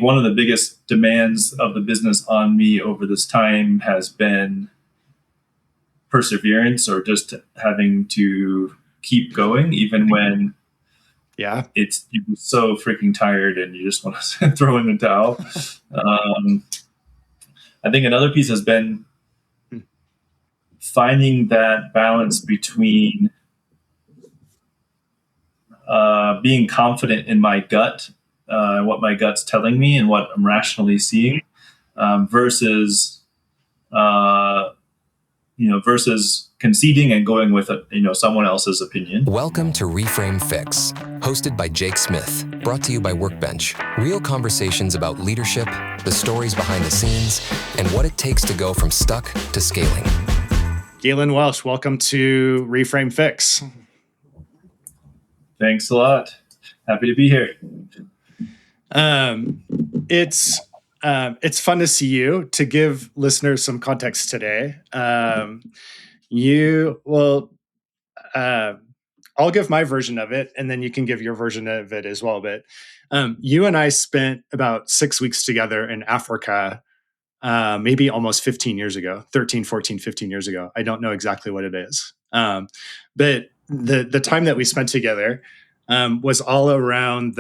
one of the biggest demands of the business on me over this time has been perseverance, or just having to keep going even when you're so freaking tired and you just want to throw in the towel. I think another piece has been finding that balance between being confident in my gut, what my gut's telling me and what I'm rationally seeing, versus conceding and going with someone else's opinion. Welcome to Reframe Fix, hosted by Jake Smith, brought to you by Workbench. Real conversations about leadership, the stories behind the scenes, and what it takes to go from stuck to scaling. Galen Welsch, welcome to Reframe Fix. Thanks a lot. Happy to be here. It's fun to see you. To give listeners some context today, I'll give my version of it, and then you can give your version of it as well. But you and I spent about 6 weeks together in Africa, maybe almost 15 years ago, 13, 14, 15 years ago. I don't know exactly what it is. But the time that we spent together was all around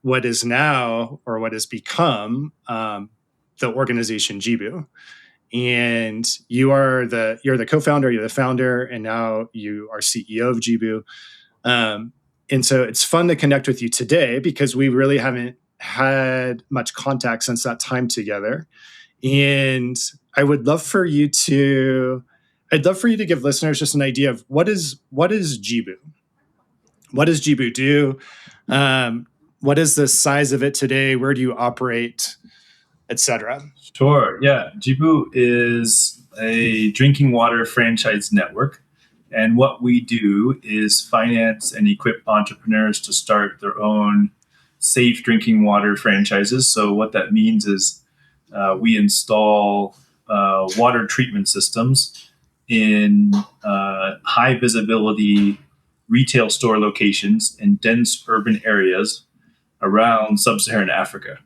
what is now, or what has become, the organization Jibu. And you're the co-founder, you're the founder, and now you are CEO of Jibu. And so it's fun to connect with you today because we really haven't had much contact since that time together. And I'd love for you to give listeners just an idea of what is Jibu? What does Jibu do? What is the size of it today? Where do you operate, etc.? Sure. Yeah. Jibu is a drinking water franchise network. And what we do is finance and equip entrepreneurs to start their own safe drinking water franchises. So what that means is we install water treatment systems in high visibility retail store locations in dense urban areas around Sub-Saharan Africa.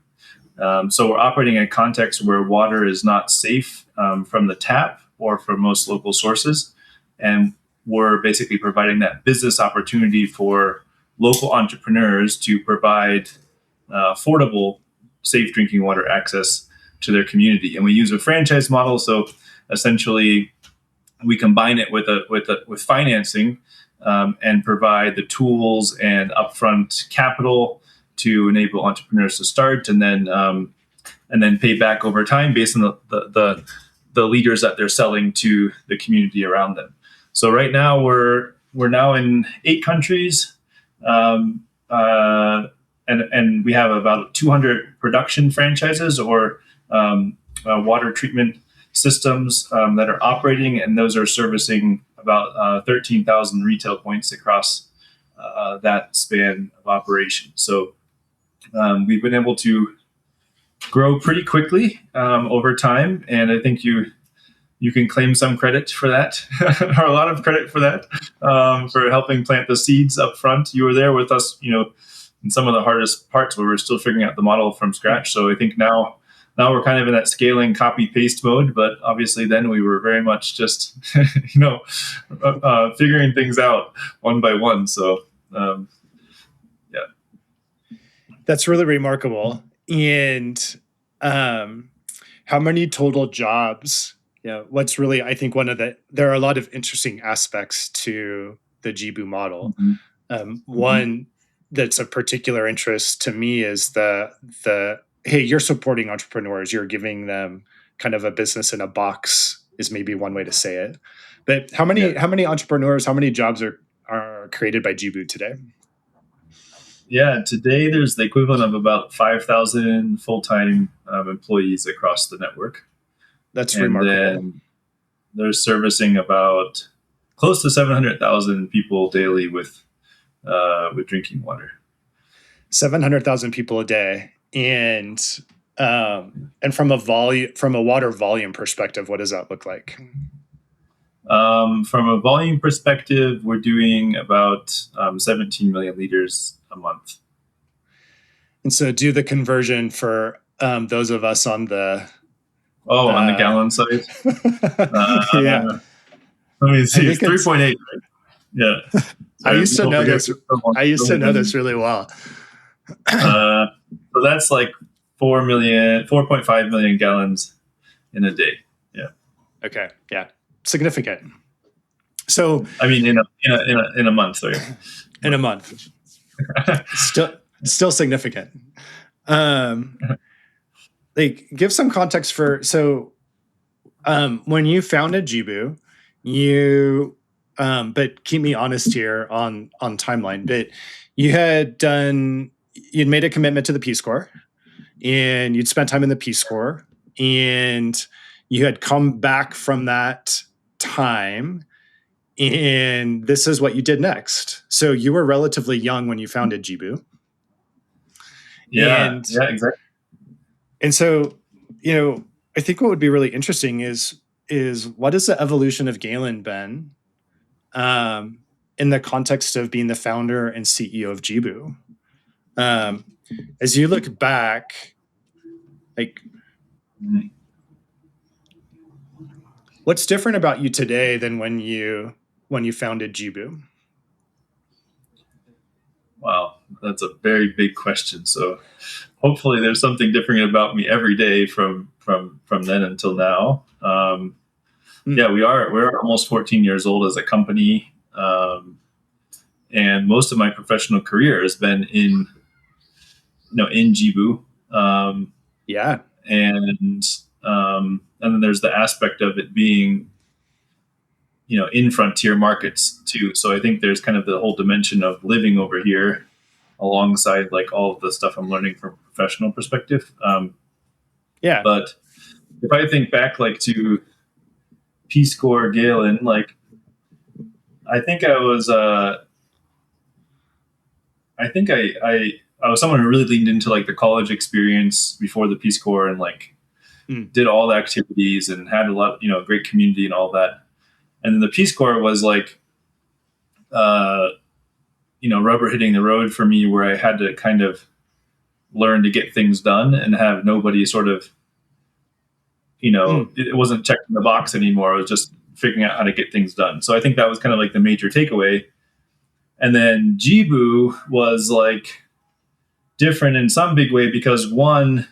So we're operating in a context where water is not safe from the tap or from most local sources. And we're basically providing that business opportunity for local entrepreneurs to provide affordable, safe drinking water access to their community. And we use a franchise model. So essentially, we combine it with financing and provide the tools and upfront capital to enable entrepreneurs to start, and then pay back over time based on the leaders that they're selling to the community around them. So right now we're now in 8 countries, and we have about 200 production franchises or water treatment systems that are operating, and those are servicing about 13,000 retail points across that span of operation. So we've been able to grow pretty quickly over time, and I think you can claim some credit for that, or a lot of credit for that, for helping plant the seeds up front. You were there with us, in some of the hardest parts where we're still figuring out the model from scratch. So I think now we're kind of in that scaling copy paste mode, but obviously then we were very much just, figuring things out one by one. So, yeah. That's really remarkable. And how many total jobs? What's really, I think there are a lot of interesting aspects to the Jibu model. Mm-hmm. One that's of particular interest to me is the hey, you're supporting entrepreneurs, you're giving them kind of a business in a box is maybe one way to say it. But how many entrepreneurs, how many jobs are created by Jibu today? Yeah, today there's the equivalent of about 5,000 full-time employees across the network. That's remarkable. Then they're servicing about close to 700,000 people daily with drinking water. 700,000 people a day, and from a water volume perspective, what does that look like? From a volume perspective, we're doing about 17 million liters a month. And so do the conversion for those of us on the on the gallon side. Yeah. Let me see. I It's think 3.8. Right? Yeah. I used to know this. I used to know this this really well. So that's like 4.5 million gallons in a day. Yeah. Okay. Yeah. Significant. So I mean, in a month. Sorry. In a month. Still significant. Like, give some context for, so when you founded Jibu, but keep me honest here on timeline, but you'd made a commitment to the Peace Corps, and you'd spent time in the Peace Corps, and you had come back from that time, and this is what you did next. So you were relatively young when you founded Jibu. Yeah, exactly. And so, I think what would be really interesting is what has the evolution of Galen been in the context of being the founder and CEO of Jibu? As you look back, like, what's different about you today than when you founded Jibu? Wow, that's a very big question. So hopefully there's something different about me every day from then until now. Yeah, we're almost 14 years old as a company. And most of my professional career has been in Jibu. Yeah. And then there's the aspect of it being, in frontier markets too. So I think there's kind of the whole dimension of living over here alongside like all of the stuff I'm learning from a professional perspective. Yeah. But if I think back like to Peace Corps Galen, like I think I was someone who really leaned into like the college experience before the Peace Corps and like did all the activities and had a lot, great community and all that. And then the Peace Corps was like, rubber hitting the road for me, where I had to kind of learn to get things done and have nobody sort of, it wasn't checking the box anymore. I was just figuring out how to get things done. So I think that was kind of like the major takeaway. And then Jibu was like different in some big way because one,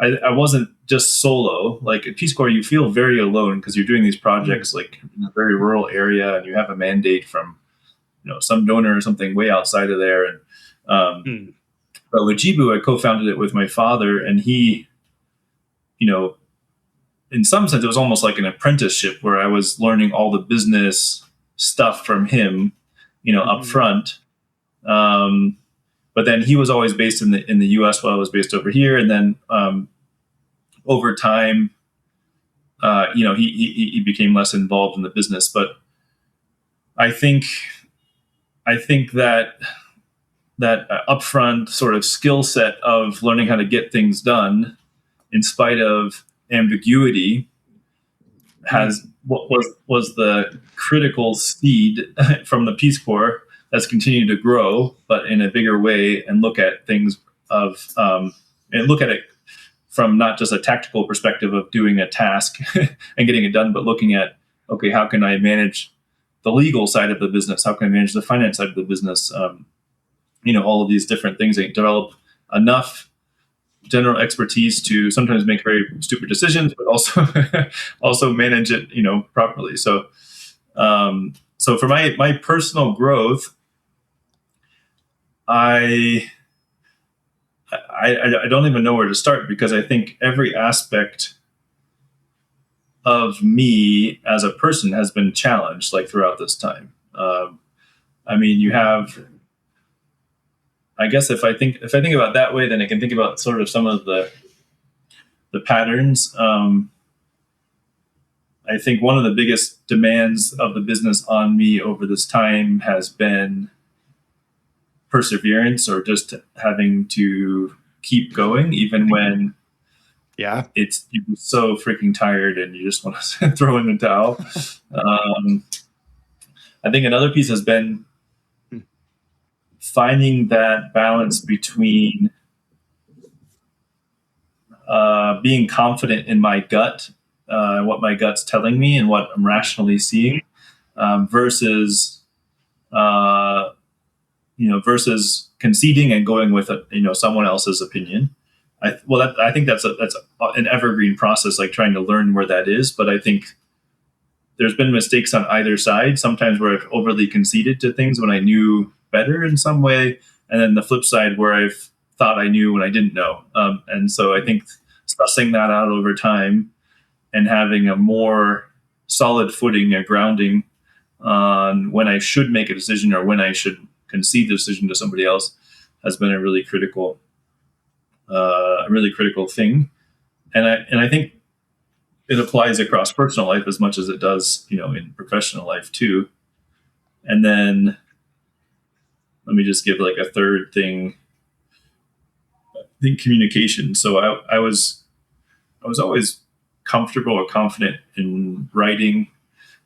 I wasn't just solo. Like at Peace Corps, you feel very alone because you're doing these projects like in a very rural area, and you have a mandate from some donor or something way outside of there. And but with Jibu, I co-founded it with my father, and he, in some sense, it was almost like an apprenticeship where I was learning all the business stuff from him, up front. But then he was always based in the U.S. while I was based over here, and then over time, he became less involved in the business. But I think that upfront sort of skill set of learning how to get things done in spite of ambiguity was the critical seed from the Peace Corps that's continued to grow, but in a bigger way, and look at things and look at it from not just a tactical perspective of doing a task and getting it done, but looking at, okay, how can I manage the legal side of the business? How can I manage the finance side of the business? All of these different things, and develop enough general expertise to sometimes make very stupid decisions, but also manage it, properly. So for my personal growth, I don't even know where to start, because I think every aspect of me as a person has been challenged like throughout this time. You have, I guess if I think about it that way, then I can think about sort of some of the patterns. I think one of the biggest demands of the business on me over this time has been perseverance, or just having to keep going even when you're so freaking tired and you just want to throw in the towel. I think another piece has been finding that balance between being confident in my gut, what my gut's telling me and what I'm rationally seeing, versus versus conceding and going with someone else's opinion. I think that's an evergreen process, like trying to learn where that is. But I think there's been mistakes on either side. Sometimes where I've overly conceded to things when I knew better in some way, and then the flip side where I've thought I knew when I didn't know. And so I think sussing that out over time and having a more solid footing, a grounding on when I should make a decision or when I should concede the decision to somebody else has been a really critical thing. And I think it applies across personal life as much as it does, in professional life too. And then let me just give like a third thing. I think communication. So I was always comfortable or confident in written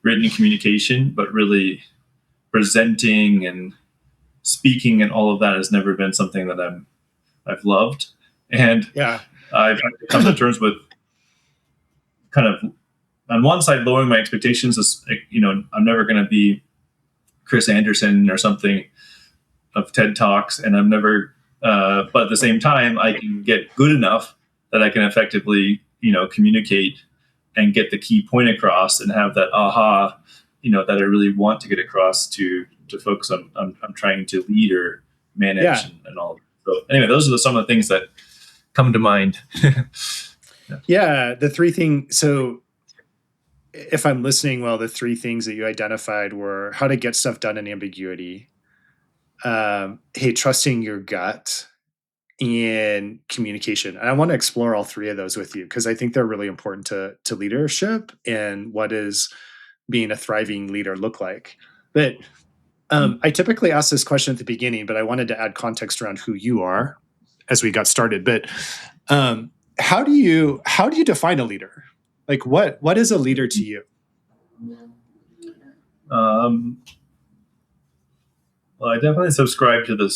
communication, but really presenting and speaking and all of that has never been something that I've loved. And I've had to come to terms with kind of, on one side, lowering my expectations. I'm never going to be Chris Anderson or something of TED Talks, and I'm never. But at the same time, I can get good enough that I can effectively, communicate and get the key point across, and have that aha, that I really want to get across to folks I'm trying to lead or manage and all. So anyway, those are some of the things that come to mind. The three things. So if I'm listening well, the three things that you identified were how to get stuff done in ambiguity, trusting your gut, and communication. And I want to explore all three of those with you because I think they're really important to leadership and what does being a thriving leader look like. But I typically ask this question at the beginning, but I wanted to add context around who you are as we got started. But how do you define a leader? Like what is a leader to you? Well, I definitely subscribe to the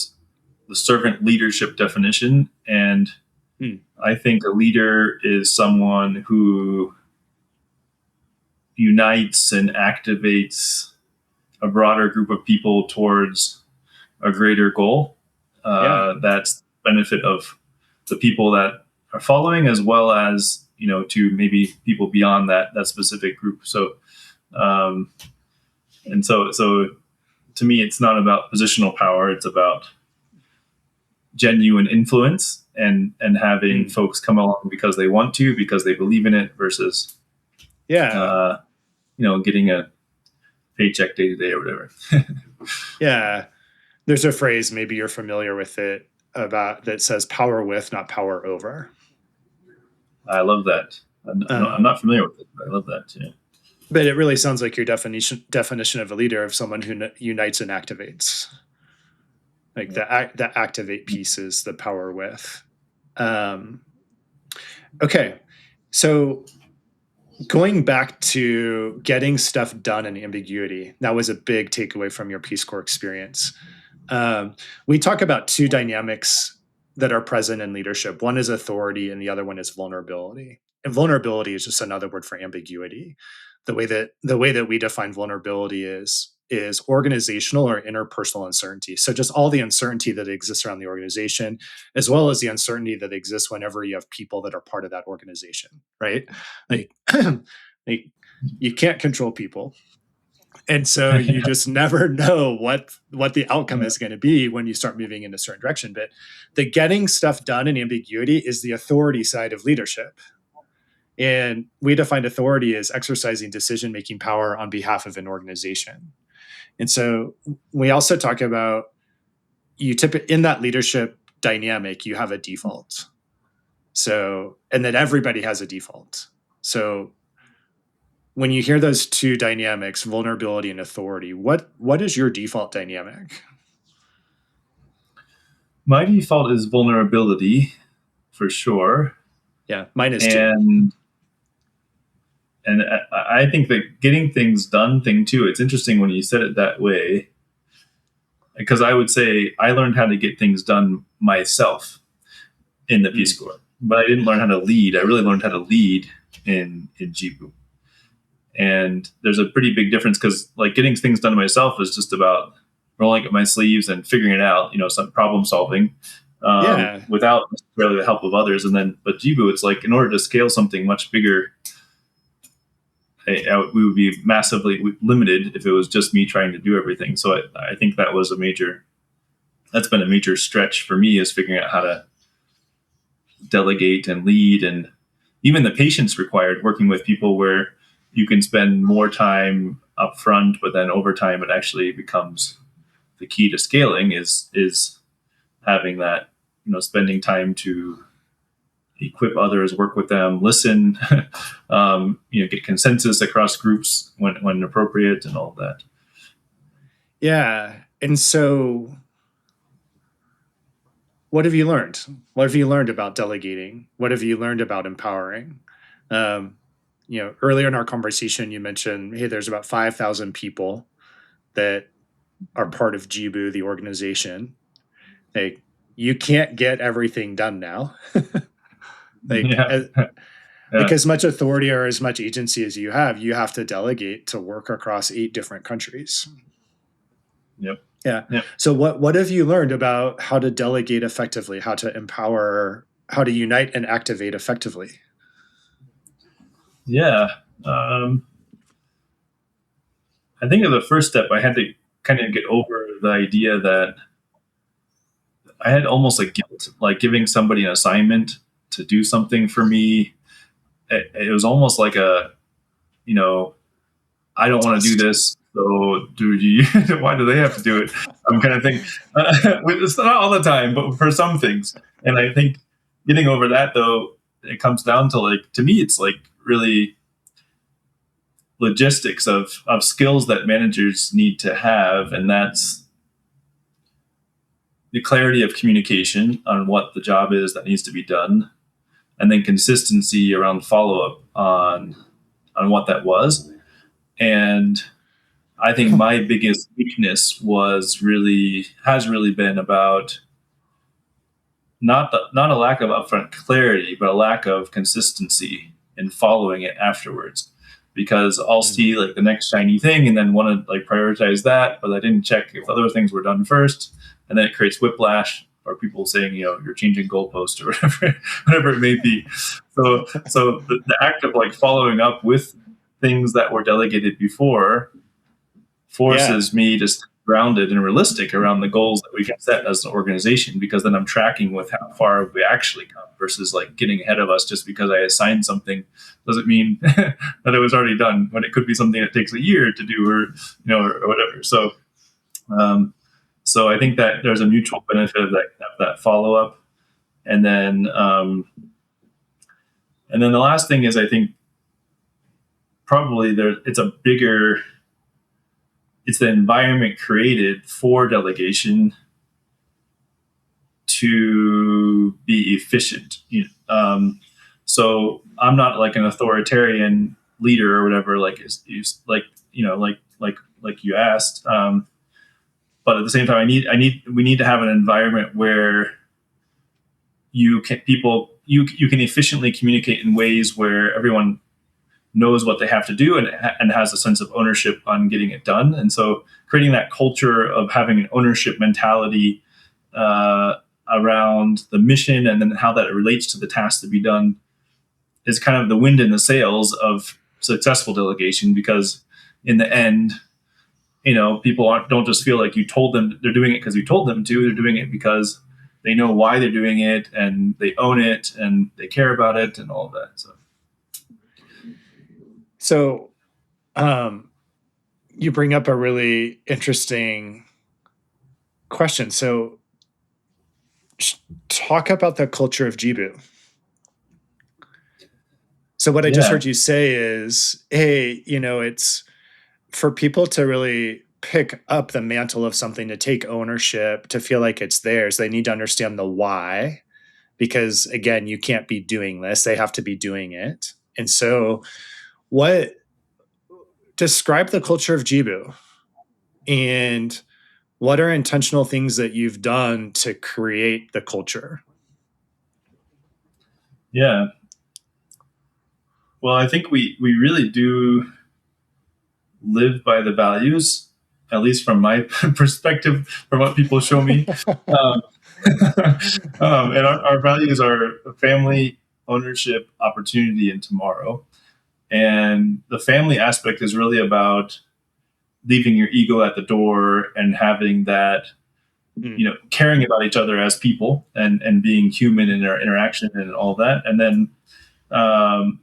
servant leadership definition. And I think a leader is someone who unites and activates a broader group of people towards a greater goal. That's the benefit of the people that are following, as well as, to maybe people beyond that specific group. So, so to me, it's not about positional power. It's about genuine influence and having folks come along because they want to, because they believe in it, versus, getting a paycheck day to day or whatever. There's a phrase, maybe you're familiar with it, about that says power with, not power over. I love that. I'm not familiar with it, but I love that. Yeah. But it really sounds like your definition of a leader of someone who unites and activates. Like the activate piece is the power with. Okay, so going back to getting stuff done in ambiguity, that was a big takeaway from your Peace Corps experience. We talk about two dynamics that are present in leadership. One is authority and the other one is vulnerability. And vulnerability is just another word for ambiguity. The way that we define vulnerability is organizational or interpersonal uncertainty. So just all the uncertainty that exists around the organization, as well as the uncertainty that exists whenever you have people that are part of that organization, right? Like you can't control people. And so you just never know what the outcome is going to be when you start moving in a certain direction. But the getting stuff done in ambiguity is the authority side of leadership. And we define authority as exercising decision-making power on behalf of an organization. And so we also talk about in that leadership dynamic, you have a default. So, and then everybody has a default. So when you hear those two dynamics, vulnerability and authority, what is your default dynamic? My default is vulnerability, for sure. Yeah, mine is too. And I think that getting things done thing too, it's interesting when you said it that way, because I would say I learned how to get things done myself in the Peace Corps. but I didn't learn how to lead. I really learned how to lead in Jibu. And there's a pretty big difference because like getting things done myself is just about rolling up my sleeves and figuring it out, some problem solving Yeah. without necessarily the help of others. But Jibu, it's like in order to scale something much bigger, we would be massively limited if it was just me trying to do everything. So I think that's been a major stretch for me, is figuring out how to delegate and lead, and even the patience required working with people where you can spend more time up front, but then over time it actually becomes the key to scaling is having that, spending time to equip others, work with them, listen, get consensus across groups when appropriate, and all of that. Yeah. And so what have you learned? What have you learned about delegating? What have you learned about empowering? Earlier in our conversation, you mentioned, hey, there's about 5,000 people that are part of Jibu, the organization. Like, you can't get everything done now. Yeah. Like as much authority or as much agency as you have to delegate to work across 8 different countries. Yep. Yeah. Yep. So what have you learned about how to delegate effectively, how to empower, how to unite and activate effectively? Yeah. I think as a first step, I had to kind of get over the idea that I had almost like guilt, like giving somebody an assignment to do something for me. It was almost like I don't want to do this, so do you? Why do they have to do it? Kind of thing. It's not all the time, but for some things. And I think getting over that, though, it comes down to to me, it's like really logistics of skills that managers need to have, and that's the clarity of communication on what the job is that needs to be done, and then consistency around follow up on what that was. And I think my biggest weakness has really been about not a lack of upfront clarity, but a lack of consistency in following it afterwards. Because I'll see like the next shiny thing and then want to like prioritize that, but I didn't check if other things were done first, and then it creates whiplash, or people saying you're changing goalposts or whatever it may be. So the act of like following up with things that were delegated before forces me to stay grounded and realistic around the goals that we can set as an organization, because then I'm tracking with how far we actually come versus like getting ahead of us just because I assigned something doesn't mean that it was already done, when it could be something that takes a year to do, or whatever. So I think that there's a mutual benefit of that follow up. And then the last thing is, I think probably it's the environment created for delegation to be efficient. So I'm not like an authoritarian leader or whatever, like you asked. But at the same time, we need to have an environment where you can efficiently communicate in ways where everyone knows what they have to do and has a sense of ownership on getting it done. And so creating that culture of having an ownership mentality around the mission, and then how that relates to the tasks to be done, is kind of the wind in the sails of successful delegation. Because in the end, people don't just feel like you told them they're doing it because you told them to. They're doing it because they know why they're doing it, and they own it, and they care about it, and all of that. So you bring up a really interesting question. So talk about the culture of Jibu. So what I just heard you say is, hey, it's for people to really pick up the mantle of something, to take ownership, to feel like it's theirs. They need to understand the why, because again, you can't be doing this. They have to be doing it. And so describe the culture of Jibu, and what are intentional things that you've done to create the culture? Yeah. Well, I think we really do live by the values, at least from my perspective, from what people show me. Um, and our values are family, ownership, opportunity, and tomorrow. And the family aspect is really about leaving your ego at the door and having that, caring about each other as people and being human in our interaction and all that. And then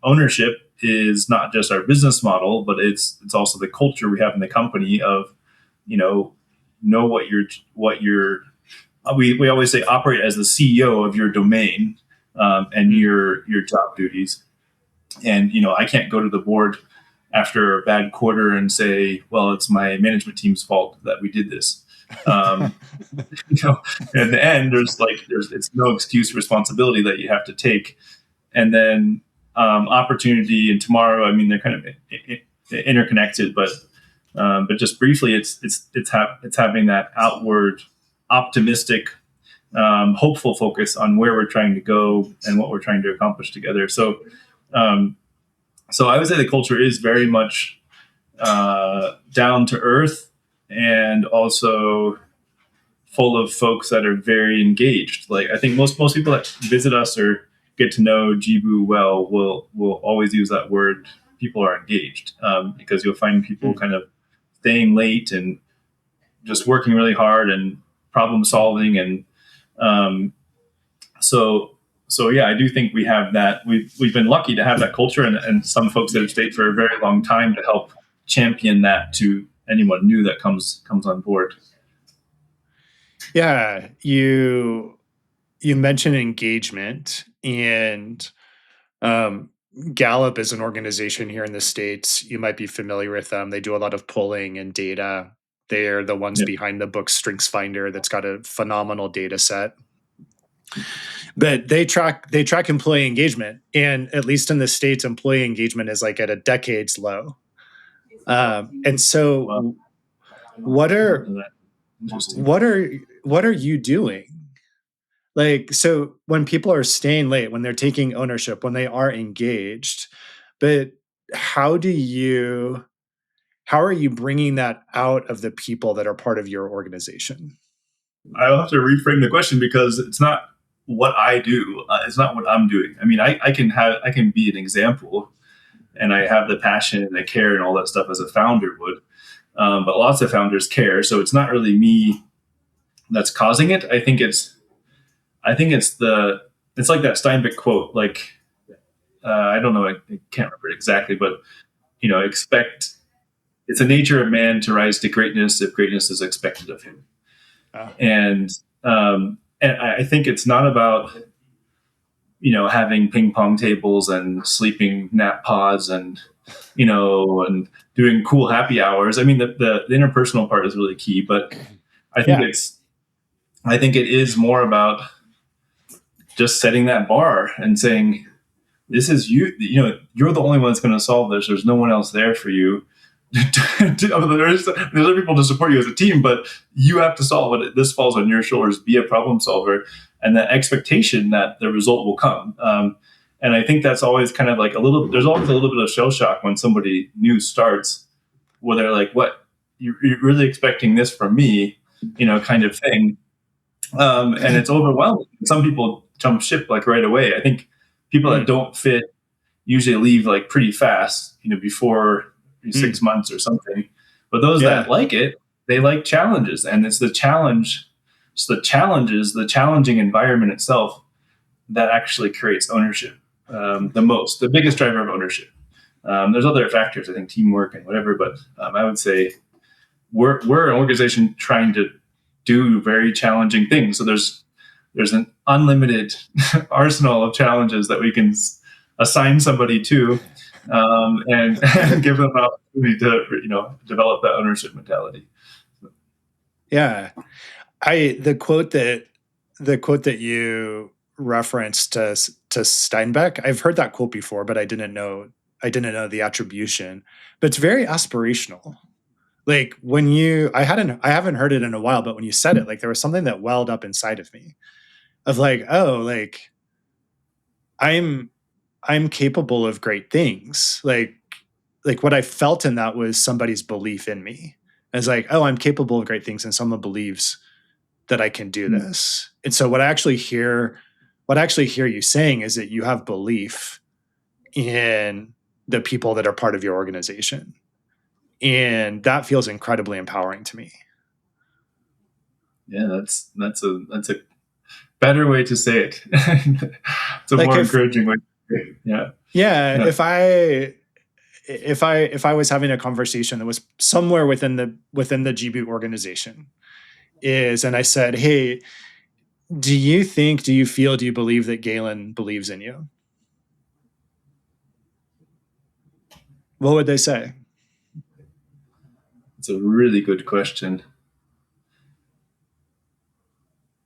ownership is not just our business model, but it's also the culture we have in the company of, you know what you're we always say operate as the CEO of your domain, and your job duties. And I can't go to the board after a bad quarter and say, well, it's my management team's fault that we did this. um, in the end, there's it's no excuse, responsibility that you have to take. And then opportunity and tomorrow, I mean, they're kind of interconnected, but just briefly, it's having that outward, optimistic, hopeful focus on where we're trying to go and what we're trying to accomplish together. Um, so I would say the culture is very much down to earth, and also full of folks that are very engaged. Like, I think most people that visit us or get to know Jibu well will always use that word. People are engaged, because you'll find people kind of staying late and just working really hard and problem solving. And um, so yeah, I do think we have that. We've been lucky to have that culture, and some folks that have stayed for a very long time to help champion that to anyone new that comes on board. Yeah, you mentioned engagement, and Gallup is an organization here in the States. You might be familiar with them. They do a lot of polling and data. They are the ones Yeah. behind the book StrengthsFinder that's got a phenomenal data set. But they track employee engagement, and at least in the States, employee engagement is like at a decades low. And so, what are you doing? Like, so when people are staying late, when they're taking ownership, when they are engaged, but how are you bringing that out of the people that are part of your organization? I'll have to reframe the question, because it's not what I do. It's not what I'm doing. I mean, I can be an example, and I have the passion and the care and all that stuff as a founder would. But lots of founders care, so it's not really me that's causing it. I think it's like that Steinbeck quote. Like, I don't know, I can't remember it exactly, but expect it's the nature of man to rise to greatness if greatness is expected of him. And I think it's not about having ping pong tables and sleeping nap pods and and doing cool happy hours. I mean, the interpersonal part is really key, but I think it is more about just setting that bar and saying, this is you. You're the only one that's going to solve this. There's no one else there for you. There's other people to support you as a team, but you have to solve it. This falls on your shoulders. Be a problem solver, and the expectation that the result will come. And I think that's always kind of like there's always a little bit of shell shock when somebody new starts, where they're like, "What? You're really expecting this from me?" Kind of thing. And it's overwhelming. Some people jump ship like right away. I think people that don't fit usually leave like pretty fast, before 6 months or something. But those that like it, they like challenges, and it's the challenge. It's the challenges, the challenging environment itself, that actually creates ownership. The biggest driver of ownership. There's other factors, I think, teamwork and whatever, but I would say we're an organization trying to do very challenging things. So there's an unlimited arsenal of challenges that we can assign somebody to, and give them an opportunity to develop that ownership mentality. Yeah, the quote that you referenced to Steinbeck, I've heard that quote before, but I didn't know the attribution. But it's very aspirational. Like, when I haven't heard it in a while, but when you said it, like, there was something that welled up inside of me of like, oh, like, I'm capable of great things. Like what I felt in that was somebody's belief in me. It's like, oh, I'm capable of great things, and someone believes that I can do this. And so what I actually hear you saying is that you have belief in the people that are part of your organization. And that feels incredibly empowering to me. Yeah, that's a better way to say it. It's a more encouraging way to say it. Yeah. Yeah. If I was having a conversation that was somewhere within the Jibu organization and I said, hey, do you believe that Galen believes in you? What would they say? It's a really good question.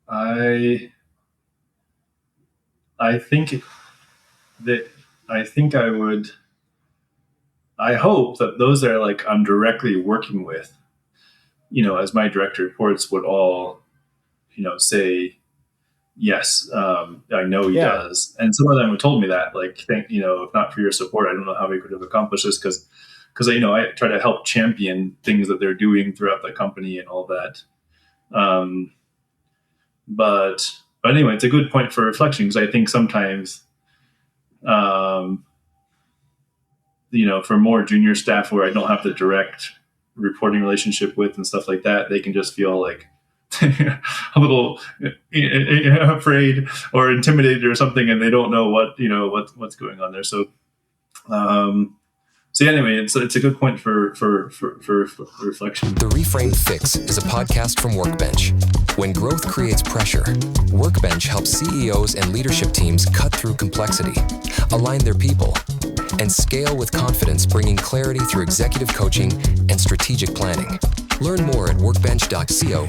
I think I hope that those that are like I'm directly working with, as my direct reports would all, say, yes, I know he does. And some of them have told me that, like, if not for your support, I don't know how we could have accomplished this because I try to help champion things that they're doing throughout the company and all that. But anyway, it's a good point for reflection because I think sometimes, for more junior staff where I don't have the direct reporting relationship with and stuff like that, they can just feel like a little afraid or intimidated or something, and they don't know what's going on there. So anyway, it's a good point for reflection. The Reframe Fix is a podcast from Workbench. When growth creates pressure, Workbench helps CEOs and leadership teams cut through complexity, align their people, and scale with confidence, bringing clarity through executive coaching and strategic planning. Learn more at workbench.co.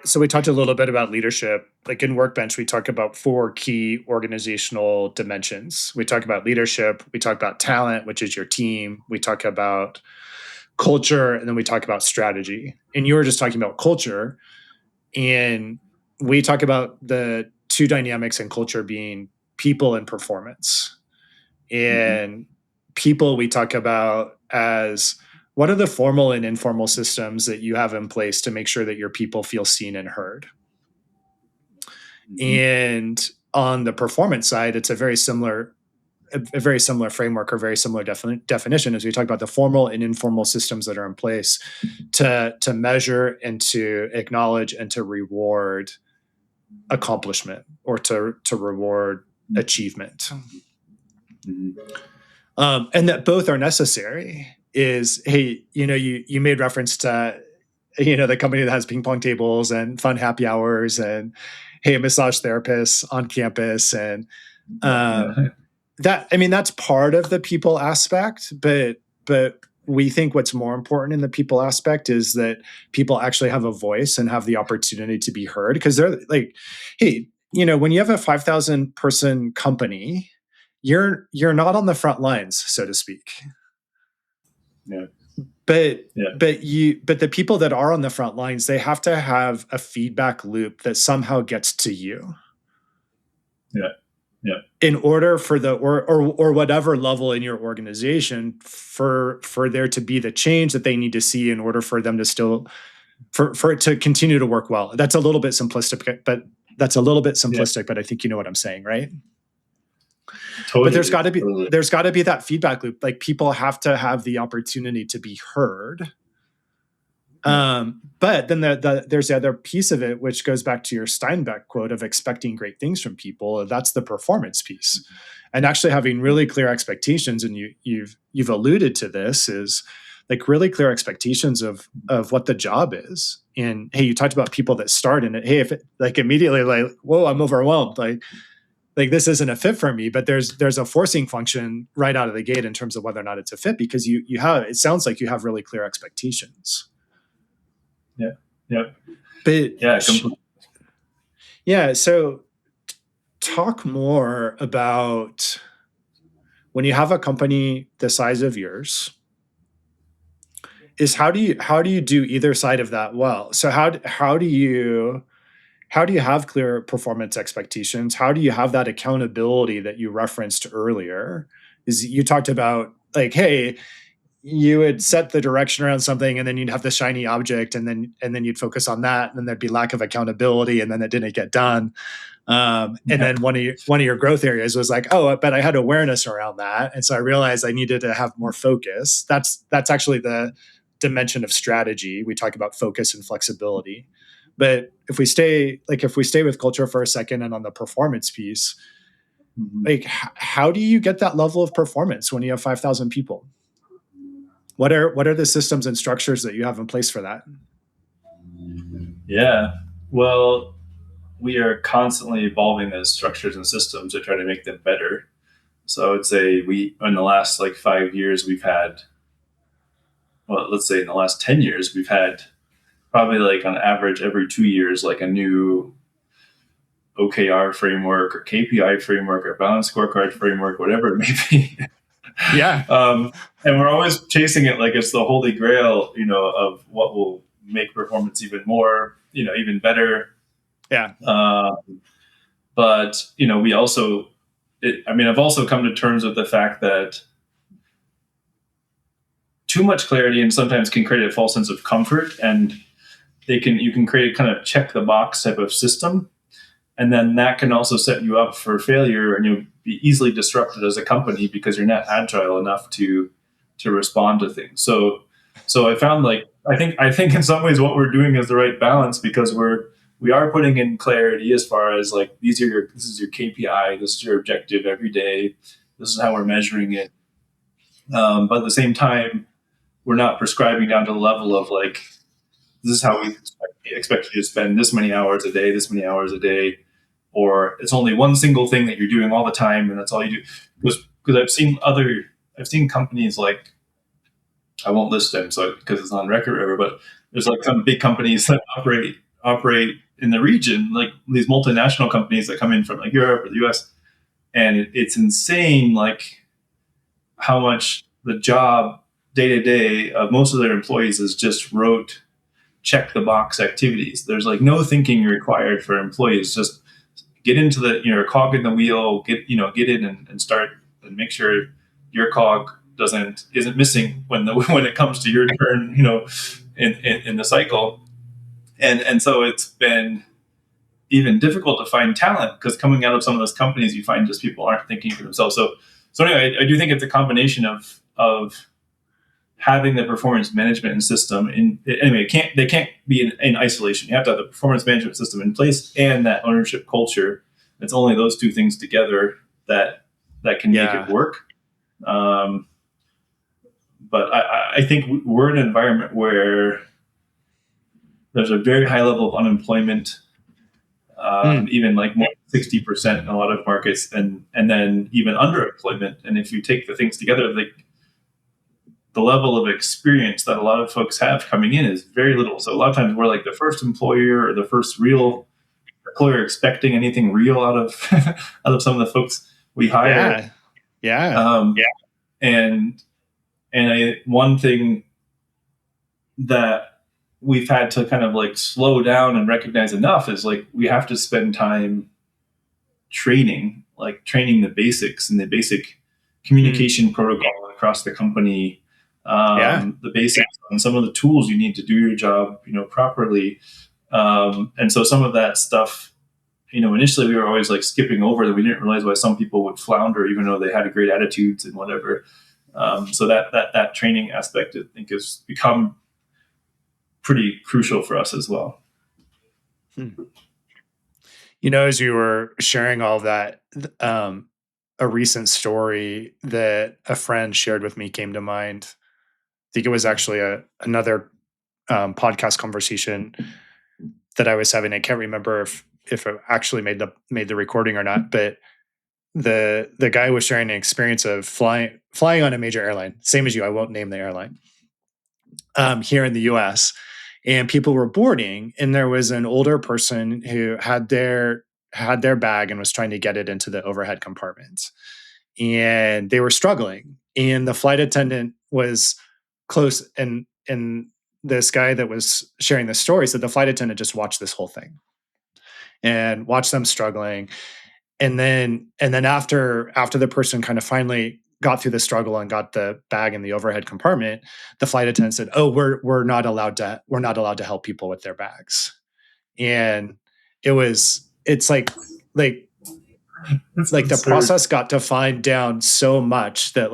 So we talked a little bit about leadership. Like in Workbench, we talk about 4 key organizational dimensions. We talk about leadership, we talk about talent, which is your team, we talk about culture, and then we talk about strategy. And you were just talking about culture, and we talk about the 2 dynamics in culture being people and performance. And people we talk about as what are the formal and informal systems that you have in place to make sure that your people feel seen and heard? And on the performance side, it's a very similar framework or very similar definition as we talk about the formal and informal systems that are in place to measure and to acknowledge and to reward accomplishment or to reward achievement. And that both are necessary. Is, hey, you made reference to, the company that has ping pong tables and fun happy hours and, hey, massage therapists on campus. And that's part of the people aspect, but we think what's more important in the people aspect is that people actually have a voice and have the opportunity to be heard. Because they're like, hey, when you have a 5,000 person company, you're not on the front lines, so to speak. Yeah. But the people that are on the front lines, they have to have a feedback loop that somehow gets to you. Yeah. Yeah. In order for or whatever level in your organization for there to be the change that they need to see in order for them to still for it to continue to work well. That's a little bit simplistic, but I think you know what I'm saying, right? Totally, but there's got to be that feedback loop. Like people have to have the opportunity to be heard. But then there's the other piece of it, which goes back to your Steinbeck quote of expecting great things from people. That's the performance piece, and actually having really clear expectations. And you've alluded to this is like really clear expectations of what the job is. And hey, you talked about people that start in it. Hey, if it, like immediately like, whoa, I'm overwhelmed. Like this isn't a fit for me, but there's a forcing function right out of the gate in terms of whether or not it's a fit, because you have, it sounds like you have really clear expectations. Yeah. Yeah. But yeah. Completely. Yeah. So talk more about when you have a company the size of yours, is how do you do either side of that well? So how do you how do you have clear performance expectations? How do you have that accountability that you referenced earlier? Is you talked about like, hey, you would set the direction around something and then you'd have the shiny object and then you'd focus on that and then there'd be lack of accountability and then it didn't get done. And then one of your growth areas was like, oh, but I had awareness around that. And so I realized I needed to have more focus. That's actually the dimension of strategy. We talk about focus and flexibility. But if we stay with culture for a second and on the performance piece, like how do you get that level of performance when you have 5,000 people? What are the systems and structures that you have in place for that? Yeah. Well, we are constantly evolving those structures and systems to try to make them better. So I would say in the last like 5 years, we've had, well, let's say in the last 10 years, we've had probably like on average every 2 years, like a new OKR framework or KPI framework or balanced scorecard framework, whatever it may be. Yeah. And we're always chasing it like it's the holy grail, of what will make performance even more, even better. Yeah. But, we also, I've also come to terms with the fact that too much clarity and sometimes can create a false sense of comfort, and you can create a kind of check the box type of system. And then that can also set you up for failure, and you'll be easily disrupted as a company because you're not agile enough to respond to things. So I found I think in some ways what we're doing is the right balance, because we are putting in clarity as far as like this is your KPI, this is your objective every day, this is how we're measuring it. But at the same time, we're not prescribing down to the level of like, this is how we expect you to spend this many hours a day, or it's only one single thing that you're doing all the time and that's all you do. Because I've seen companies like, I won't list them because it's on record or whatever, but there's like some big companies that operate in the region, like these multinational companies that come in from like Europe or the US, and it's insane like how much the job day to day of most of their employees is just rote check the box activities. There's like no thinking required for employees. Just get into the cog in the wheel, get in and start and make sure your cog isn't missing when it comes to your turn, in the cycle. And so it's been even difficult to find talent, because coming out of some of those companies, you find just people aren't thinking for themselves. So anyway, I do think it's a combination of having the performance management system they can't be in isolation. You have to have the performance management system in place and that ownership culture. It's only those two things together that can make it work. But I think we're in an environment where there's a very high level of unemployment, even like more than 60% in a lot of markets, and then even underemployment. And if you take the things together, like the level of experience that a lot of folks have coming in is very little. So a lot of times we're like the first employer or the first real employer expecting anything real out of out of some of the folks we hire. And one thing that we've had to kind of like slow down and recognize enough is like we have to spend time training the basics and the basic communication protocol across the company. The basics on some of the tools you need to do your job, properly. And so some of that stuff, initially we were always like skipping over that. We didn't realize why some people would flounder, even though they had great attitudes and whatever. So that training aspect, I think, has become pretty crucial for us as well. As you were sharing all of that, a recent story that a friend shared with me came to mind. I think it was actually another podcast conversation that I was having. I can't remember if it actually made the recording or not, but the guy was sharing an experience of flying on a major airline, same as you. I won't name the airline, here in the US, and people were boarding, and there was an older person who had their bag and was trying to get it into the overhead compartment, and they were struggling, and the flight attendant was close, and this guy that was sharing the story said the flight attendant just watched this whole thing. and watch them struggling. And then after the person kind of finally got through the struggle and got the bag in the overhead compartment, the flight attendant said, "Oh, we're not allowed to help people with their bags." And it's like That's the absurd. process got defined down so much that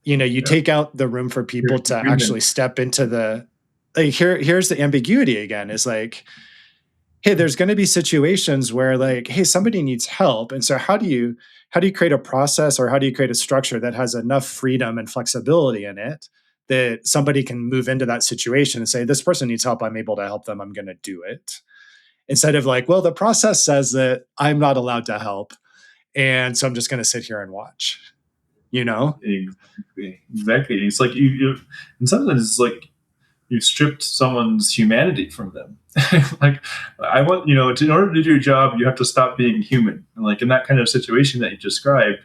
you take out the room for people to actually step into the here's the ambiguity again, is like, hey, there's going to be situations where hey, somebody needs help. And so how do you create a process, or how do you create a structure that has enough freedom and flexibility in it that somebody can move into that situation and say, this person needs help, I'm able to help them, I'm going to do it. Instead of well, the process says that I'm not allowed to help, and so I'm just going to sit here and watch, Exactly. It's like you in some sense, it's like you've stripped someone's humanity from them. Like, I want, in order to do your job, you have to stop being human. And in that kind of situation that you described,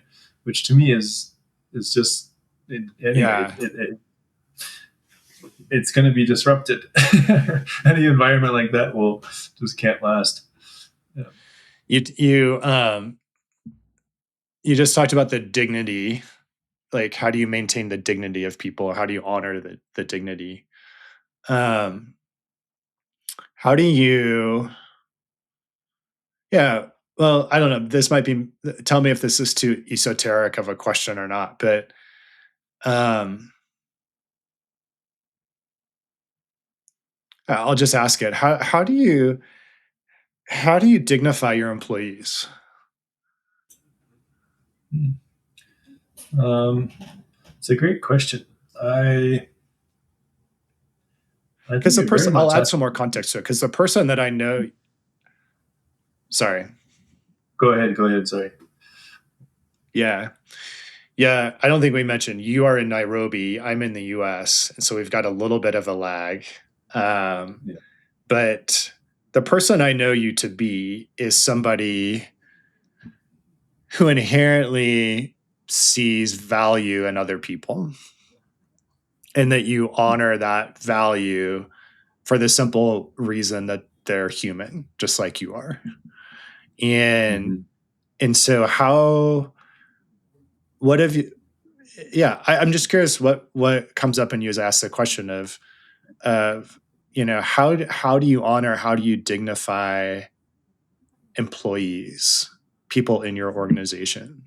which to me is just, it's going to be disrupted. Any environment like that just can't last. Yeah. You just talked about the dignity. How do you maintain the dignity of people? How do you honor the dignity? How do you, well, I don't know. This might be, tell me if this is too esoteric of a question or not, but I'll just ask it. How do you dignify your employees? It's a great question. Because the person, I'll add some more context to it. Because the person that I know, sorry. Go ahead. Sorry. Yeah. I don't think we mentioned you are in Nairobi. I'm in the US. And so we've got a little bit of a lag. But the person I know you to be is somebody who inherently sees value in other people, and that you honor that value for the simple reason that they're human, just like you are. And so what have you, I'm just curious what comes up when you ask the question of how do you honor, how do you dignify employees, people in your organization?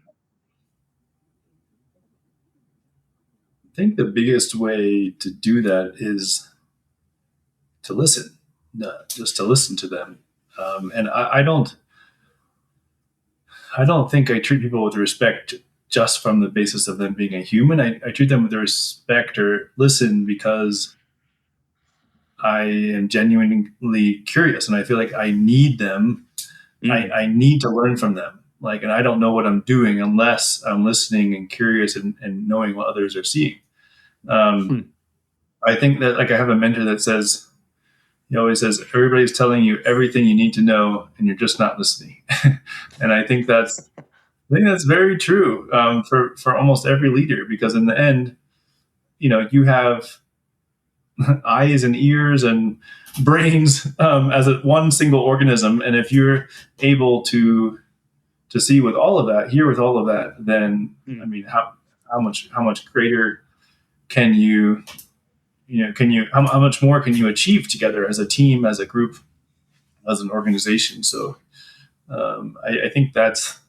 I think the biggest way to do that is to listen, just to listen to them. And I don't think I treat people with respect just from the basis of them being a human. I treat them with respect or listen because I am genuinely curious, and I feel like I need them. I need to learn from them. And I don't know what I'm doing unless I'm listening and curious and knowing what others are seeing. I think that I have a mentor that says, he always says, everybody's telling you everything you need to know, and you're just not listening. And I think that's very true for almost every leader, because in the end, you have eyes and ears and brains as one single organism, and if you're able to see with all of that, hear with all of that, then I mean, how much greater can you how much more can you achieve together as a team, as a group, as an organization? So I think that's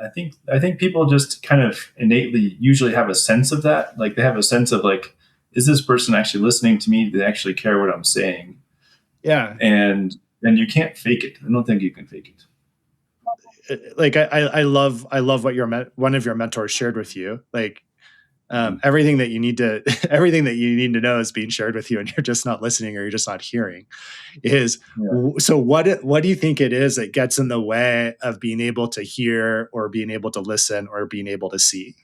I think people just kind of innately usually have a sense of that. They have a sense of is this person actually listening to me? Do they actually care what I'm saying? Yeah. And you can't fake it. I don't think you can fake it. I love what one of your mentors shared with you. Everything that you need to know is being shared with you, and you're just not listening, or you're just not hearing. So what do you think it is that gets in the way of being able to hear, or being able to listen, or being able to see?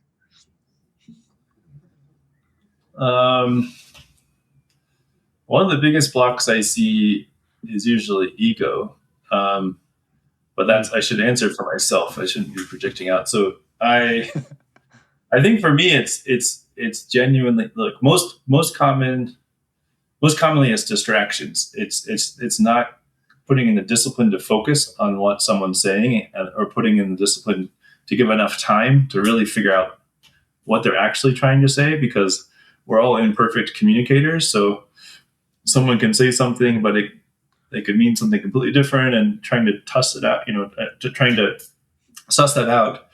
One of the biggest blocks I see is usually ego. But I should answer for myself. I shouldn't be projecting out. So I think for me, it's genuinely, look, most commonly it's distractions. It's not putting in the discipline to focus on what someone's saying, or putting in the discipline to give enough time to really figure out what they're actually trying to say, because we're all imperfect communicators. So someone can say something, but they could mean something completely different, and trying to suss it out, trying to suss that out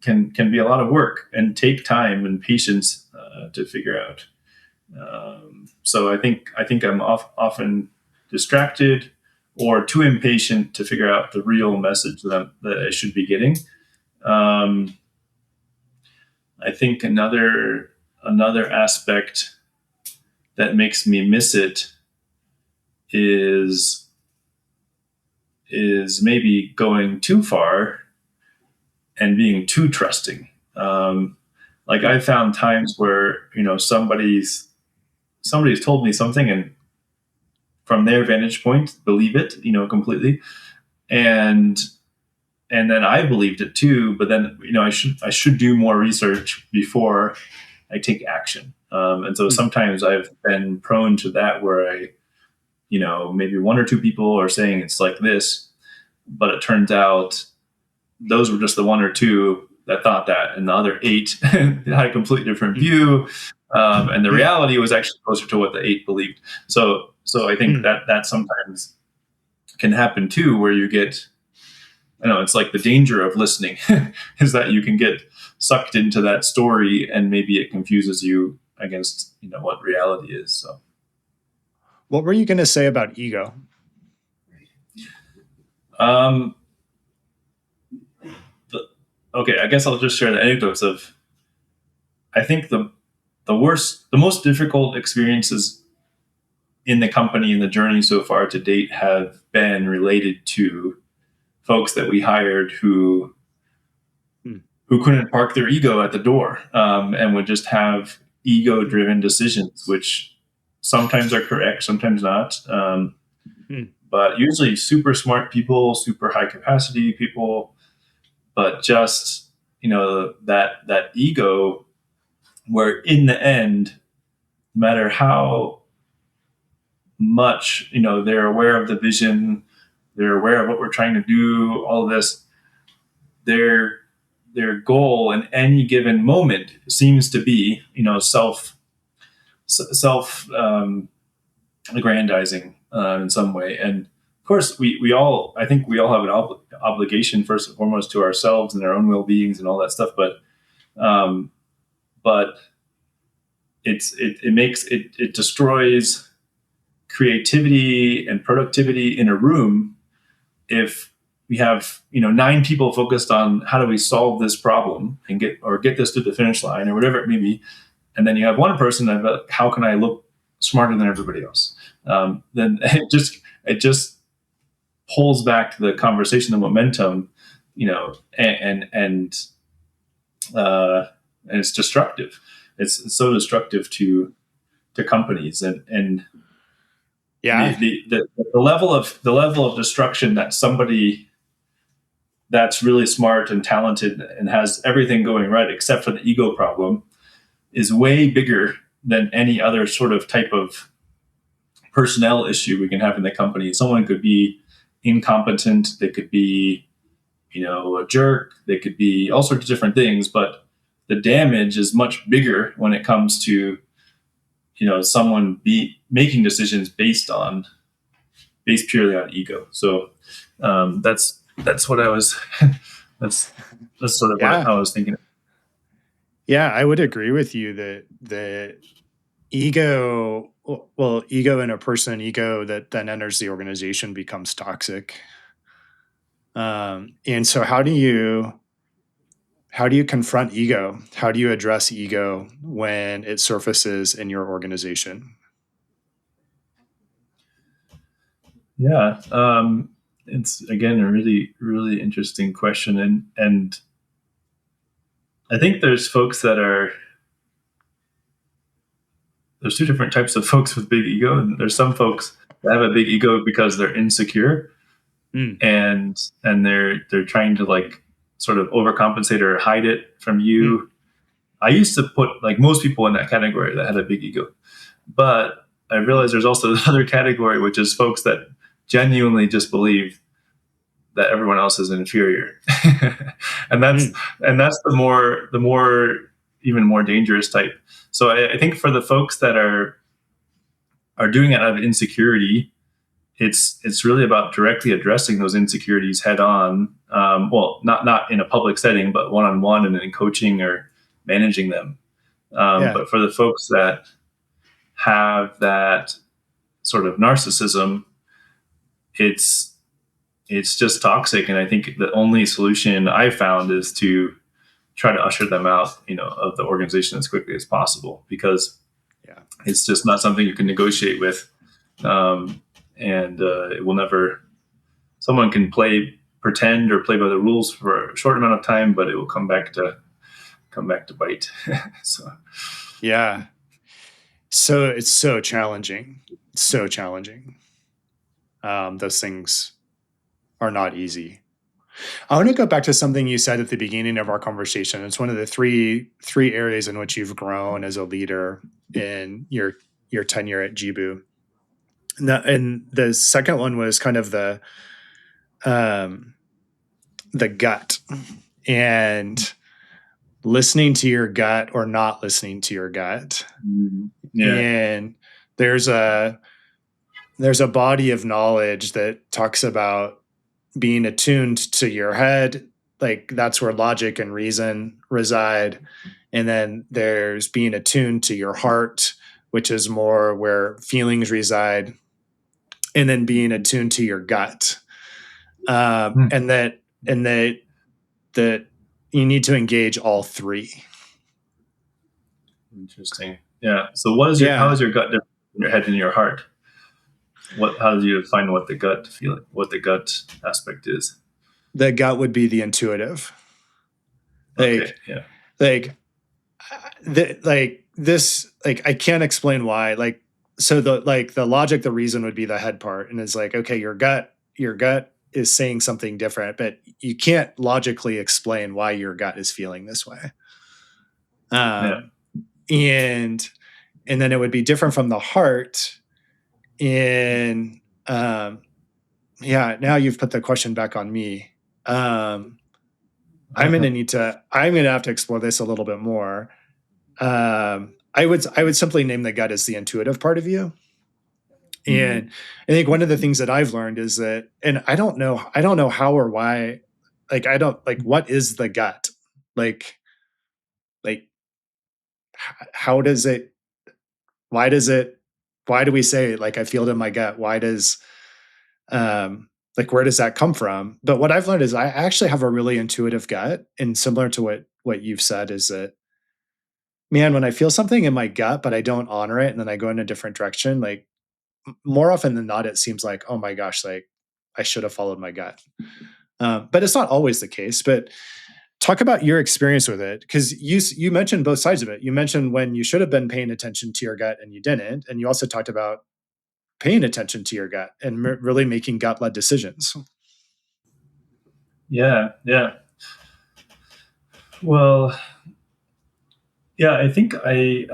can be a lot of work and take time and patience to figure out. So I think I'm often distracted or too impatient to figure out the real message that I should be getting. I think another aspect that makes me miss it is maybe going too far and being too trusting. Like I found times where, somebody's told me something, and from their vantage point, believe it, completely. And then I believed it too, but then, I should do more research before I take action. And so sometimes I've been prone to that, where maybe one or two people are saying it's like this, but it turns out those were just the one or two that thought that, and the other 8 had a completely different view. And the reality was actually closer to what the 8 believed. So I think that sometimes can happen too, where you get, it's like the danger of listening is that you can get sucked into that story, and maybe it confuses you against, what reality is. So what were you going to say about ego? Okay, I guess I'll just share the anecdotes of, I think the most difficult experiences in the company and the journey so far to date have been related to folks that we hired who couldn't park their ego at the door, and would just have ego-driven decisions, which sometimes are correct, sometimes not. But usually super smart people, super high capacity people, but just, that ego, where in the end, no matter how much, they're aware of the vision, they're aware of what we're trying to do, all of this, their goal in any given moment seems to be, self aggrandizing in some way. And of course, I think we all have an obligation, first and foremost, to ourselves and our own well-beings and all that stuff. But it destroys creativity and productivity in a room if we have 9 people focused on how do we solve this problem and get this to the finish line, or whatever it may be, and then you have one person that, how can I look smarter than everybody else? Then it just pulls back the conversation, the momentum, and it's destructive. It's so destructive to companies, and yeah, the level of destruction that somebody that's really smart and talented and has everything going right except for the ego problem is way bigger than any other sort of type of personnel issue we can have in the company. Someone could be incompetent, they could be, a jerk, they could be all sorts of different things, but the damage is much bigger when it comes to, someone making decisions based purely on ego. So that's what I was that's sort of what I was thinking. Yeah, I would agree with you that the ego in a person, ego that then enters the organization becomes toxic. And so how do you confront ego? How do you address ego when it surfaces in your organization? Yeah. It's, again, a really, really interesting question. And I think there's two different types of folks with big ego. And there's some folks that have a big ego because they're insecure, and they're trying to sort of overcompensate or hide it from you. I used to put most people in that category that had a big ego, but I realized there's also another category, which is folks that genuinely just believe that everyone else is inferior. and that's the more even more dangerous type. So I think for the folks that are doing it out of insecurity, it's really about directly addressing those insecurities head on. Well, not in a public setting, but one-on-one and in coaching or managing them. But for the folks that have that sort of narcissism, it's just toxic. And I think the only solution I found is to try to usher them out, of the organization as quickly as possible, because it's just not something you can negotiate with. And it will never, someone can pretend or play by the rules for a short amount of time, but it will come back to bite. So it's so challenging. Those things are not easy. I want to go back to something you said at the beginning of our conversation. It's one of the three areas in which you've grown as a leader in your tenure at Jibu. And the second one was kind of the gut and listening to your gut or not listening to your gut. And there's a body of knowledge that talks about being attuned to your head, like that's where logic and reason reside. And then there's being attuned to your heart, which is more where feelings reside. And then being attuned to your gut. And that you need to engage all three. Interesting. Yeah. So how is your gut different from your head and your heart? How do you define what the gut aspect is? The gut would be the intuitive. I can't explain why. So the logic, the reason would be the head part, and it's like, okay, your gut is saying something different, but you can't logically explain why your gut is feeling this way. And then it would be different from the heart. And now you've put the question back on me. I'm gonna have to explore this a little bit more. I would simply name the gut as the intuitive part of you. And I think one of the things that I've learned is that, and I don't know how or why, what is the gut? How does it, why do we say, I feel it in my gut? Why does, where does that come from? But what I've learned is I actually have a really intuitive gut, and similar to what you've said is that, man, when I feel something in my gut, but I don't honor it, and then I go in a different direction, more often than not, it seems like, oh my gosh, I should have followed my gut. But it's not always the case. But talk about your experience with it, because you mentioned both sides of it. You mentioned when you should have been paying attention to your gut and you didn't, and you also talked about paying attention to your gut and really making gut-led decisions. Yeah. Well, yeah, I think I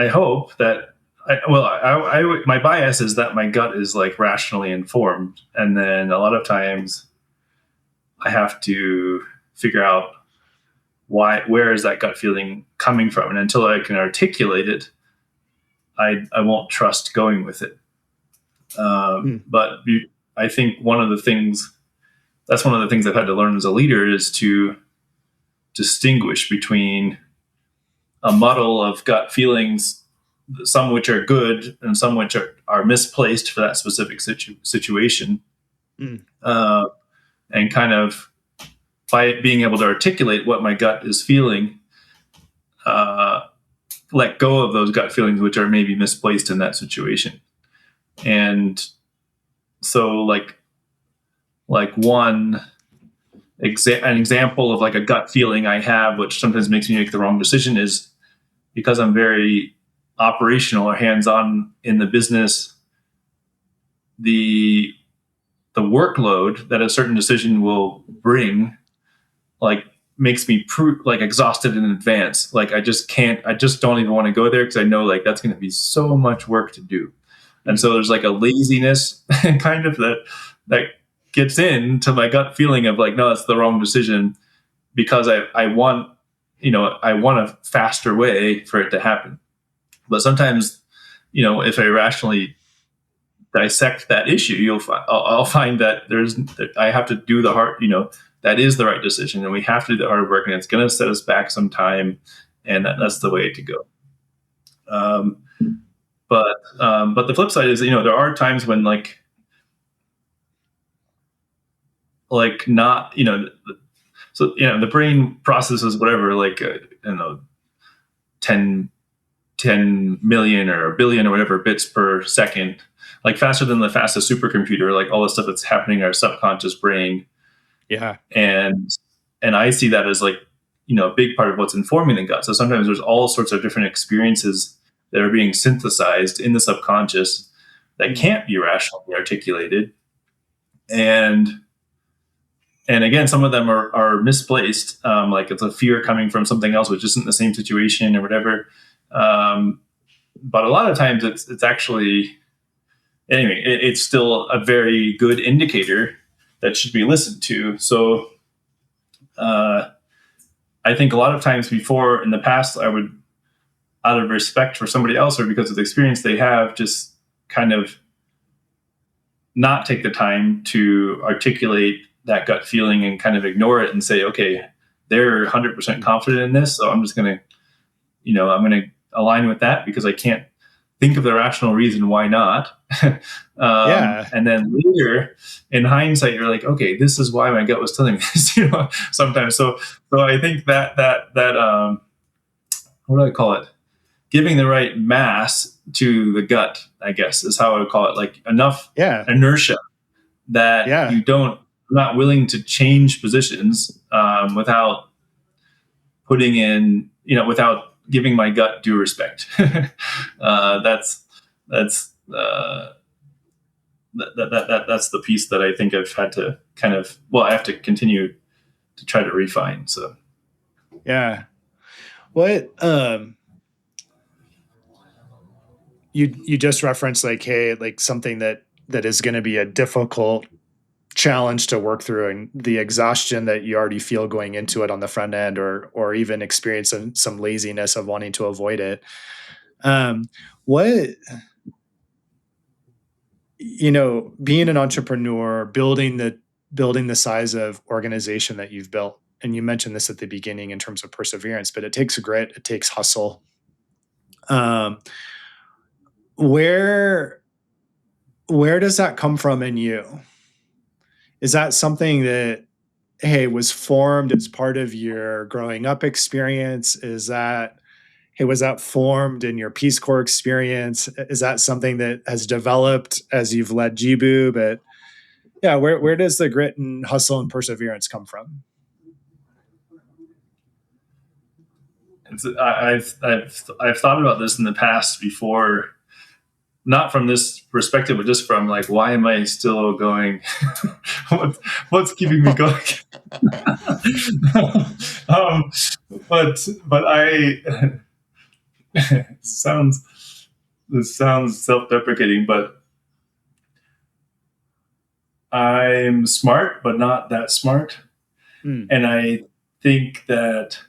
hope that my bias is that my gut is rationally informed, and then a lot of times I have to figure out where is that gut feeling coming from, and until I can articulate it, I won't trust going with it. But I think one of the things I've had to learn as a leader is to distinguish between a muddle of gut feelings, some which are good and some which are misplaced for that specific situation. And kind of by being able to articulate what my gut is feeling, let go of those gut feelings which are maybe misplaced in that situation. And so an example of a gut feeling I have, which sometimes makes me make the wrong decision, is because I'm very operational or hands-on in the business, the workload that a certain decision will bring, makes me exhausted in advance. I just don't even want to go there, because I know that's going to be so much work to do. And so there's like a laziness kind of that gets into my gut feeling of like, no, it's the wrong decision, because I want, I want a faster way for it to happen. But sometimes, if I rationally dissect that issue, I'll find that I have to do the hard, that is the right decision, and we have to do the hard work, and it's going to set us back some time, and that's the way to go. But the flip side is, there are times when like not, so, the brain processes whatever, like, 10 million or a billion or whatever bits per second, like faster than the fastest supercomputer, like all the stuff that's happening in our subconscious brain. Yeah. And I see that as like, a big part of what's informing the gut. So sometimes there's all sorts of different experiences that are being synthesized in the subconscious that can't be rationally articulated. And again, some of them are misplaced. Like it's a fear coming from something else, which isn't the same situation or whatever. But a lot of times it's actually, anyway, it's still a very good indicator that should be listened to. So I think a lot of times before, in the past, I would, out of respect for somebody else or because of the experience they have, just kind of not take the time to articulate that gut feeling and kind of ignore it and say, okay, they're 100% confident in this, so I'm just going to, I'm going to align with that because I can't think of the rational reason why not. And then later, in hindsight, you're like, okay, this is why my gut was telling me this. Sometimes. So I think that what do I call it? Giving the right mass to the gut, I guess, is how I would call it. Like enough inertia that you're not willing to change positions without putting in, without giving my gut due respect. That's the piece that I think I've had to I have to continue to try to refine. So, yeah. What, you just referenced like, hey, like something that is going to be a difficult challenge to work through, and the exhaustion that you already feel going into it on the front end, or even experiencing some laziness of wanting to avoid it. What, being an entrepreneur, building the size of organization that you've built, and you mentioned this at the beginning in terms of perseverance, but it takes grit, it takes hustle. Where does that come from in you? Is that something that, hey, was formed as part of your growing up experience? Is that, hey, was that formed in your Peace Corps experience? Is that something that has developed as you've led Jibu? But yeah, where does the grit and hustle and perseverance come from? I've thought about this in the past before, not from this perspective, but just from like, why am I still going? What's keeping me going? But this sounds self-deprecating, but I'm smart, but not that smart. And I think that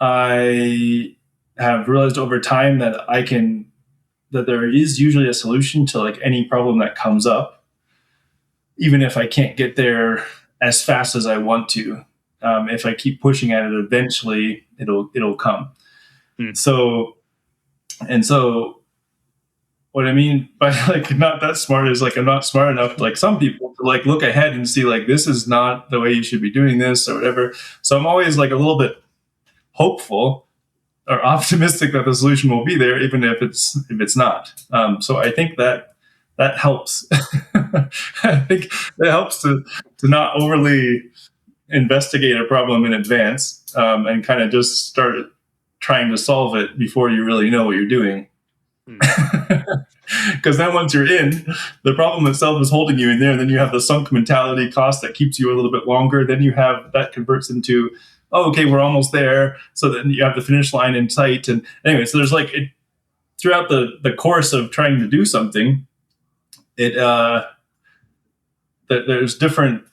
I have realized over time that that there is usually a solution to like any problem that comes up, even if I can't get there as fast as I want to. If I keep pushing at it, eventually it'll come. So what I mean by like not that smart is like I'm not smart enough like some people to like look ahead and see like this is not the way you should be doing this or whatever. So I'm always like a little bit hopeful or optimistic that the solution will be there, even if it's not. So I think that helps. I think it helps to not overly investigate a problem in advance and kind of just start trying to solve it before you really know what you're doing. Because then once you're in, the problem itself is holding you in there, and then you have the sunk mentality cost that keeps you a little bit longer. Then you have that converts into, oh, okay, we're almost there. So then you have the finish line in sight. And anyway, so there's like throughout the course of trying to do something, there's different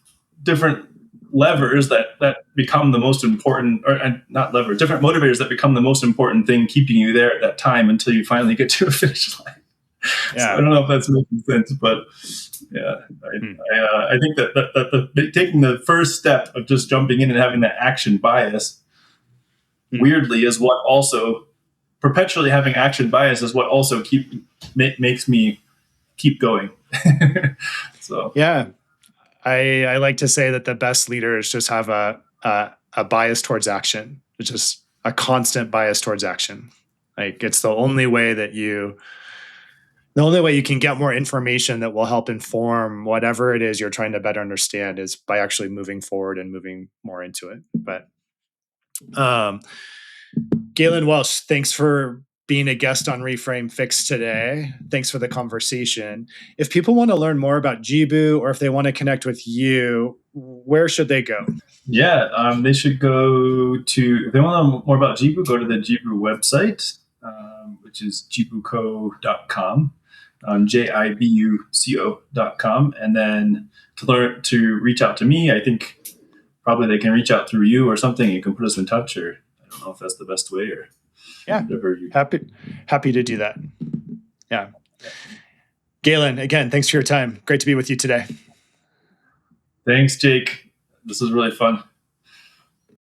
levers that become the most important, or not levers, different motivators that become the most important thing keeping you there at that time until you finally get to a finish line. Yeah. So I don't know if that's making sense, but yeah, I think that taking the first step of just jumping in and having that action bias, weirdly, is what also perpetually having action bias is what also makes me keep going. So yeah, I like to say that the best leaders just have a bias towards action. It's just a constant bias towards action. Like it's the only way you can get more information that will help inform whatever it is you're trying to better understand is by actually moving forward and moving more into it. But Galen Welsch, thanks for being a guest on Reframe Fix today. Thanks for the conversation. If people want to learn more about Jibu, or if they want to connect with you, where should they go? Yeah, they should go to, if they want to know more about Jibu, go to the Jibu website, which is jibuco.com, jibuco.com. And then to reach out to me, I think probably they can reach out through you or something. You can put us in touch, or I don't know if that's the best way, or whatever. Happy to do that. Yeah. Galen, again, thanks for your time. Great to be with you today. Thanks, Jake. This was really fun.